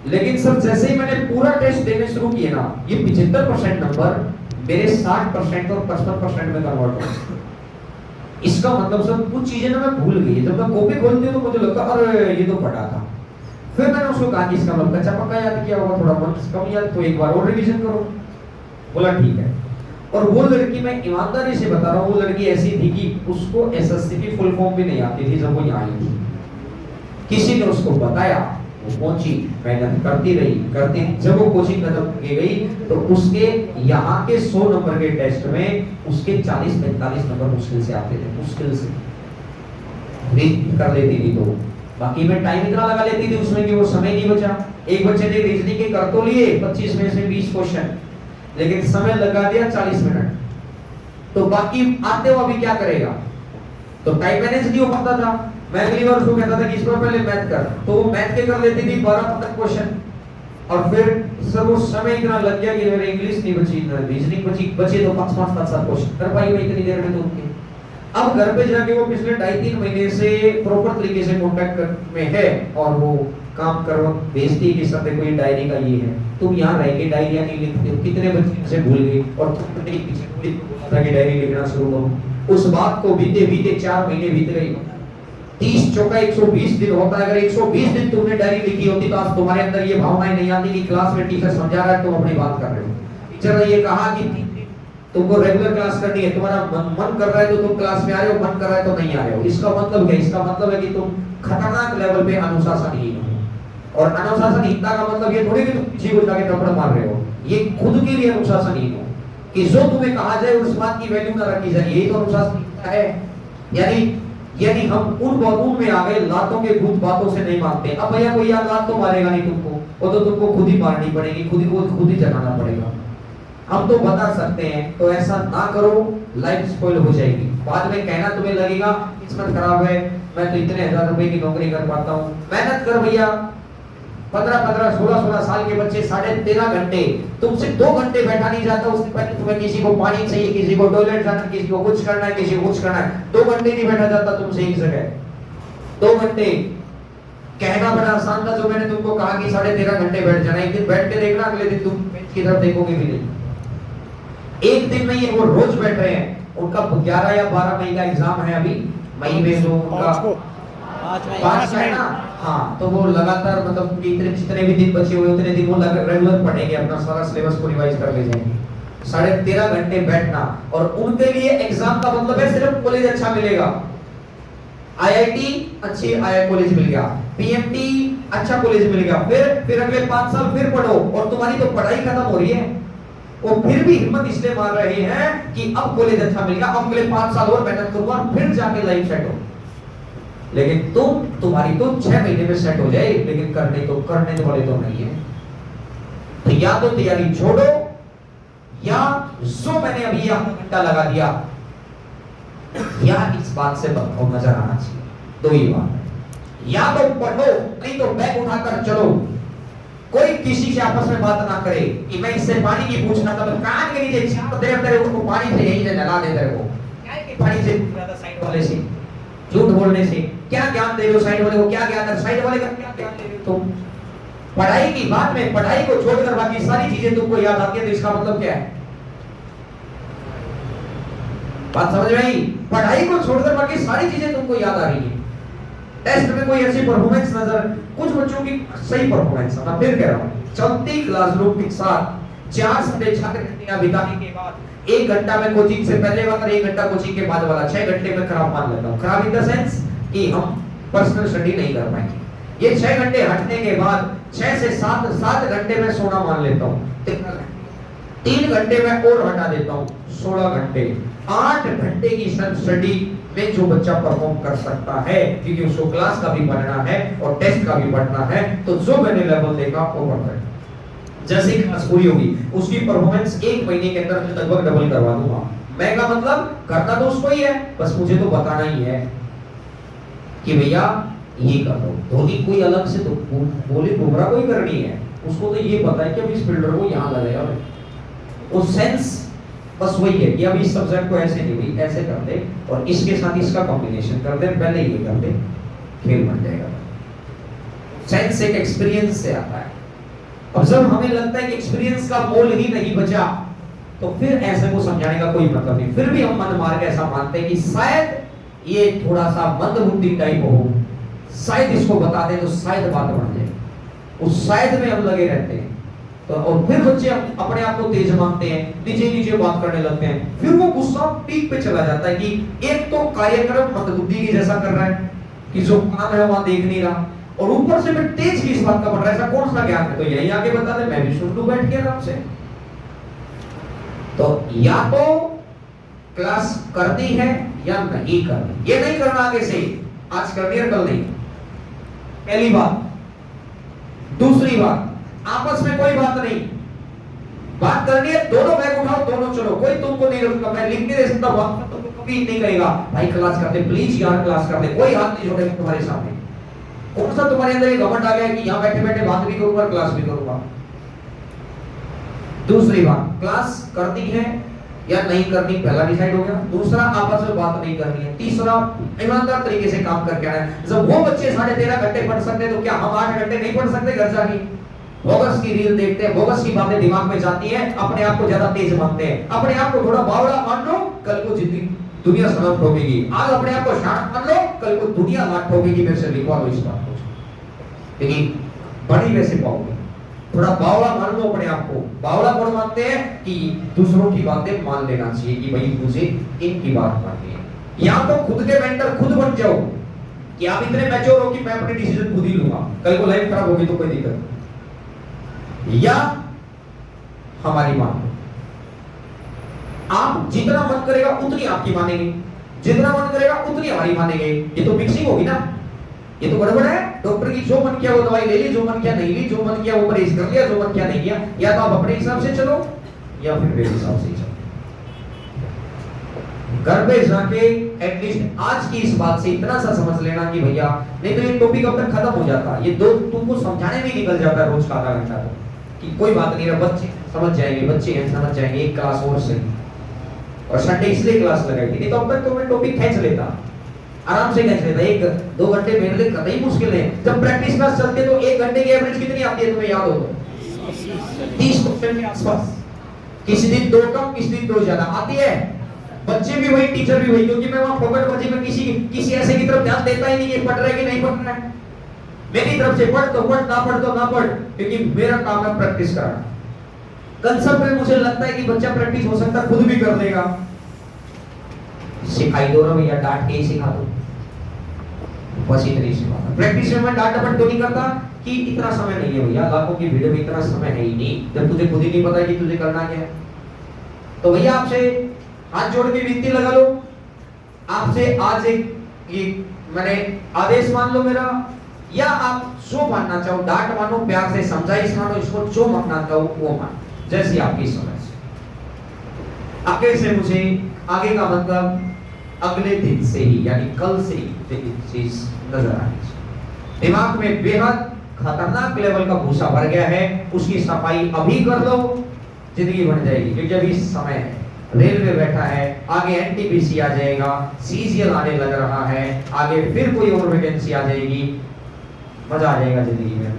लेकिन सर जैसे ही मैंने पूरा टेस्ट देने शुरू किए ना, ये 75% नंबर मेरे 60% और 55% में कन्वर्ट हो। इसका मतलब सर कुछ चीजें ना मैं भूल गई, जब मैं कॉपी खोलती हूं तो मुझे लगता अरे ये तो पढ़ा था। फिर मैंने उसको कहा कि इसका मतलब कच्चा पक्का याद किया होगा, थोड़ा बहुत कम याद, तो एक बार और रिवीजन करो। बोला ठीक है। और वो लड़की, मैं ईमानदारी से बता रहा हूँ, वो लड़की ऐसी थी कि उसको एसएससी की फुल फॉर्म भी नहीं आती थी जब वो यहाँ आई थी। किसी ने उसको बताया, वो पहुंची, मेहनत करती रही, जब वो कोचिंग खत्म की गई तो उसके यहाँ के 100 नंबर के टेस्ट में उसके 40-45 नंबर मुश्किल से आते थे, मुश्किल से कर लेती थी। तो बाकी मैं टाइम इतना लगा लेती थी उसमें कि वो समय नहीं बचा। एक बच्चे ने रीजनिंग के कर तो लिए 25 में से 20 क्वेश्चन, लेकिन समय लगा दिया 40 मिनट, तो बाकी आते हुए अभी क्या करेगा, तो टाइम मैनेज नहीं हो पाता था। मैं अगली बार उसको कहता था कि इस बार पहले मैथ कर, तो वो मैथ के कर लेती थी 12 तक क्वेश्चन, और फिर सर वो समय इतना लग गया कि मेरे इंग्लिश नहीं बची, रीजनिंग बचे तो 5-7 क्वेश्चन कर पाई वही इतनी देर में। तो उनके अब घर पे जाके वो पिछले 2.5-3 महीने से प्रॉपर तरीके से कांटेक्ट में है, और वो काम करो, भेजती कि सब देखो ये डायरी का ये है, तुम यहाँ रह के डायरिया नहीं लिखते हो, कितने बच्चे से भूल गए और तुमने पीछे की डायरी लिखना शुरू करो। उस बात को बीते बीते 4 महीने बीत गए, 30 चौका 120 दिन होता है। अगर 120 दिन तुमने डायरी लिखी होती तो आज तुम्हारे अंदर ये भावनाएं नहीं आती कि क्लास में टीचर समझा रहा है तुम अपनी बात कर रहे हो। टीचर ने ये कहा कि तुमको रेगुलर क्लास करनी है, तुम्हारा मन कर रहा है तो तुम क्लास में आ रहे हो, मन कर रहा है तो नहीं आ रहे हो। इसका मतलब क्या? इसका मतलब है कि तुम खतरनाक लेवल पे अनुशासनहीन हो। और अनुशासनहीनता का मतलब ये थोड़ी कि तुम किसी को जाके थप्पड़ मार रहे हो, ये खुद के लिए अनुशासनहीन हो कि जो तुम्हें कहा जाए उस बात की वैल्यू ना रखी जाए, यही तो अनुशासनहीनता है। यानी हम उन बातों में आ गए, लातों के भूत बातों से नहीं मानते। अब भैया कोई यार लात तो मारेगा नहीं तुमको, वो तो तुमको खुद ही मारनी पड़ेगी, खुद ही जगाना पड़ेगा। हम तो बता सकते हैं, तो ऐसा ना करो, लाइफ स्पॉइल हो जाएगी। बाद में कहना तुम्हें लगेगा किस्मत खराब है, मैं तो इतने 1000 रुपए की नौकरी कर पाता हूँ। मेहनत कर भैया, 15-15, 16-16 साल के बच्चे 13.5 घंटे, तुमसे 2 घंटे बैठा नहीं जाता। उससे पहले तुम्हें किसी को पानी चाहिए, किसी को टॉयलेट जाना, किसी को कुछ करना है, किसी को कुछ करना है, 2 घंटे नहीं बैठा जाता तुमसे एक जगह। 2 घंटे कहना बड़ा आसान था, जो मैंने तुमको कहा कि 13.5 घंटे बैठ जाना, एक दिन बैठ के देखना, अगले दिन तुम की तरफ देखोगे भी नहीं। एक दिन नहीं है, वो रोज बैठ रहे हैं। उनका 11 या 12 मई का एग्जाम है अभी मई में, जो उनका 5 है ना, हाँ, तो वो लगातार मतलब जितने भी दिन बचे हुए उतने दिन वो रेगुलर पढ़ेंगे, अपना सारा सिलेबस को रिवाइज कर ले जाएंगे। 13.5 घंटे बैठना, और उनके लिए एग्जाम का मतलब है सिर्फ कॉलेज अच्छा मिलेगा, आईआईटी अच्छी कॉलेज मिल गया, पीएमटी अच्छा कॉलेज मिल गया, फिर अगले 5 साल फिर पढ़ो, और तुम्हारी तो पढ़ाई खत्म हो रही है। वो फिर भी हिम्मत इसलिए मार रहे हैं कि अब कॉलेज अच्छा मिल गया, अब अगले 5 साल और मेहनत करूंगा और फिर जाके लाइफ सेट हो। लेकिन तुम्हारी तो 6 महीने में सेट हो जाए, लेकिन करने वाले तो नहीं है। तो या तो तैयारी छोड़ो, या जो मैंने अभी यह घंटा लगा दिया, या इस बात से बदलाव नजर आना चाहिए। 2 ही बात है, या तो पढ़ो, नहीं तो बैग उठाकर चलो। कोई किसी से आपस में बात ना करे कि मैं इससे पानी की पूछना था, तो कान के नीचे चार देर तेरे को पानी से यही से नला दे तेरे को, पानी से साइड वाले से झूठ बोलने से क्या ज्ञान दे रहे हो, साइड वाले को क्या ज्ञान है, साइड वाले का क्या ज्ञान दे रहे हो तुम। पढ़ाई की बात में पढ़ाई को छोड़कर बाकी सारी चीजें तुमको याद आती है, तो इसका मतलब क्या है? बात समझ में आई? पढ़ाई को छोड़कर बाकी सारी चीजें तुमको याद आ रही है। टेस्ट में कोई ऐसी परफॉर्मेंस नजर, कुछ बच्चों की सही परफॉर्मेंस, मैं फिर कह रहा हूँ, चलती क्लासरूम के साथ 4 से 6 घंटे बिताने के बाद 1 घंटा में कोचिंग से पहले वाला और 1 घंटा कोचिंग के बाद वाला, 6 घंटे में खराब मान लेता हूँ। खराब इन द सेंस कि हम पर्सनल स्टडी नहीं कर पाएंगे। ये 6 घंटे हटने के बाद 6 से 7 घंटे में सोना मान लेता हूँ, 3 घंटे में और हटा देता हूँ, 16 घंटे। 8 घंटे की स्टडी में जो बच्चा परफॉर्म कर सकता है, क्योंकि उसको क्लास का भी पढ़ना है और टेस्ट का भी पढ़ना है, तो जो मैंने लेवल देखा वो पढ़ रहा है। जैसे ही क्लास पूरी होगी उसकी परफॉर्मेंस 1 महीने के अंदर लगभग डबल करवा दूंगा। मैं का मतलब करना तो उसको ही है, बस मुझे तो बताना ही है कि भैया ये कर दो। धोनी कोई अलग से तो बोले बुमराह कोई करनी है, उसको तो ये पता है कि अब इस फील्डर को यहाँ लगेगा। वो सेंस बस वही है कि अब इस सब्जेक्ट को ऐसे नहीं भी ऐसे कर दे और इसके साथ इसका कॉम्बिनेशन कर दे, पहले ये कर दे, खेल बन जाएगा। साइंस एक एक्सपीरियंस से आता है। अब जब हमें लगता है कि एक्सपीरियंस का मोल ही नहीं बचा, तो फिर ऐसे को समझाने का कोई मतलब नहीं। फिर भी हम मन मार के ऐसा मानते हैं कि शायद ये थोड़ा सा मंदबुद्धि टाइप हो, शायद इसको बता दे तो शायद बात बन जाए, उस शायद में हम लगे रहते हैं। तो और फिर बच्चे अपने आप को तेज मानते हैं, नीचे नीचे बात करने लगते हैं, फिर वो गुस्सा पीक पे चला जाता है कि एक तो कार्यक्रम मंदबुद्धि की जैसा कर रहा है कि जो काम है वहां देख नहीं रहा, और ऊपर से फिर तेज किस बात का पड़ रहा है, ऐसा कौन सा ज्ञान है? तो यही आके बता दे, मैं भी सुन लूं बैठ के आराम से। तो या तो क्लास करनी है या नहीं करनी, ये नहीं करना आगे से, आज करनी है कल नहीं, पहली बात। दूसरी बात, आपस में कोई बात नहीं, बात करनी है दोनों बैग उठाओ, दोनों चलो, कोई तुमको नहीं रोकता। मैं लिख नहीं दे सकता, तुमको कभी नहीं कहेगा भाई क्लास करते, प्लीज यार क्लास करते, कोई हाथ नहीं जोड़ेगा तुम्हारे सामने। कौन सा तुम्हारे अंदर ये घमंड आ गया कि यहाँ बैठे बैठे बात भी करूंगा क्लास भी करूंगा। दूसरी बात, क्लास करनी है या नहीं करनी, पहला डिसाइड हो गया। दूसरा, आपस में बात नहीं करनी है। तीसरा, ईमानदार तरीके से काम करके आना है। जब वो बच्चे 13.5 घंटे पढ़ सकते तो क्या हम 8 घंटे नहीं पढ़ सकते घर जाके? बोगस की रील देखते हैं, बोगस की बातें दिमाग में जाती है, अपने आप को ज्यादा तेज मानते हैं, अपने आप को थोड़ा बावड़ा मान लो, कल को जिंदगी दुनिया सनम ठोकेगी। आज अपने आप को शांत मान लो, कल को दुनिया लाट ठोकेगी। मेरे से लिखवा लो इस बात को, लेकिन बड़ी वैसे पाओगे। थोड़ा बावड़ा मान लो अपने आप को। बावड़ा कौन मानते हैं? कि दूसरों की बातें मान लेना चाहिए कि भाई मुझे इनकी बात माननी है। या तो खुद के मेंटर खुद बन जाओ कि आप इतने मैच्योर हो कि मैं अपने डिसीजन खुद ही लूंगा, कल को लाइफ खराब होगी तो कोई दिक्कत नहीं। या हमारी मान, आप जितना मन करेगा उतनी आपकी मानेंगे, जितना मन करेगा उतनी हमारी मानेंगे। ये तो मिक्सिंग होगी ना, ये तो गड़बड़ है। डॉक्टर की जो मन किया वो दवाई ले ली, जो मन किया नहीं ली, जो मन किया वो परहेज कर लिया, जो मन किया नहीं किया। या तो आप अपने हिसाब से चलो या फिर मेरे हिसाब से चलो। घर पे जाके एटलीस्ट आज की इस बात से इतना सा समझ लेना कि भैया, नहीं तो ये टॉपिक अब तक खत्म हो जाता। ये दो तुमको समझाने में निकल जाता है रोज का आधा घंटा, तो कि कोई बात नहीं है, बच्चे समझ जाएंगे, बच्चे हैं समझ जाएंगे, एक क्लास और सही। और संडे इसलिए क्लास लगाई थी, नहीं तो अब तक तो मैं टॉपिक खींच लेता, आराम से खींच लेता। 1-2 घंटे मेरे लिए कतई मुश्किल है। जब प्रैक्टिस क्लास चलती है तो 1 घंटे की एवरेज कितनी आती है तुम्हें याद हो तो? 30 क्वेश्चन के आसपास। किसी दिन 2 कम, किसी दिन 2 ज्यादा आती है। बच्चे भी वही, टीचर भी वही, क्योंकि मैं वहां फोकट में किसी ऐसे की तरफ ध्यान देता ही नहीं कि पढ़ रहा है कि नहीं पढ़ रहा है। मेरी तरफ से पढ़ तो पढ़, ना पढ़ तो ना पढ़, क्योंकि मेरा काम है प्रैक्टिस कराना। कंसेप्ट में मुझे लगता है कि बच्चा प्रैक्टिस हो सकता है खुद भी कर लेगा। सिखाई दो ना भैया, डांट के ही सिखा दो, बस इतनी सी बात है। प्रैक्टिस में मैं डांट डपट तो नहीं करता कि इतना समय नहीं है भैया, लाखों की वीडियो में इतना समय है ही नहीं, जब तुझे खुद ही नहीं पता है कि तुझे करना क्या है। तो भैया आपसे हाथ जोड़ के विनती लगा लो, आपसे आज एक मैंने आदेश मान लो मेरा, या आप जो मानना चाहो, डांट मानो, प्यार से समझाइश मानो, इसको जो मानना चाहो वो मानो, जैसी आपकी समझ। आगे से मुझे आगे का मतलब अगले दिन से ही, यानी कल से ही चीज नजर आनी चाहिए। दिमाग में बेहद खतरनाक लेवल का भूसा भर गया है, उसकी सफाई अभी कर लो, जिंदगी बन जाएगी। क्योंकि अभी समय है, रेलवे बैठा है, आगे एनटीपीसी आ जाएगा, सीजीएल आने लग रहा है, आगे फिर कोई और वैकेंसी आ जाएगी, मजा आ जाएगा जिंदगी में।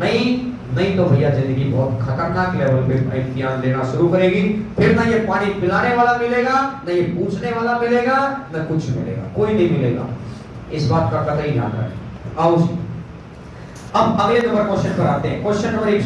नहीं तो भैया जिंदगी बहुत खतरनाक लेवल पे इम्तिहान लेना शुरू करेगी। फिर ना ये पानी पिलाने वाला मिलेगा, ना ये पूछने वाला मिलेगा, ना कुछ मिलेगा, कोई नहीं मिलेगा। इस बात का कतई ध्यान रखें। आओ अब अगले नंबर क्वेश्चन पर आते हैं। Question number 100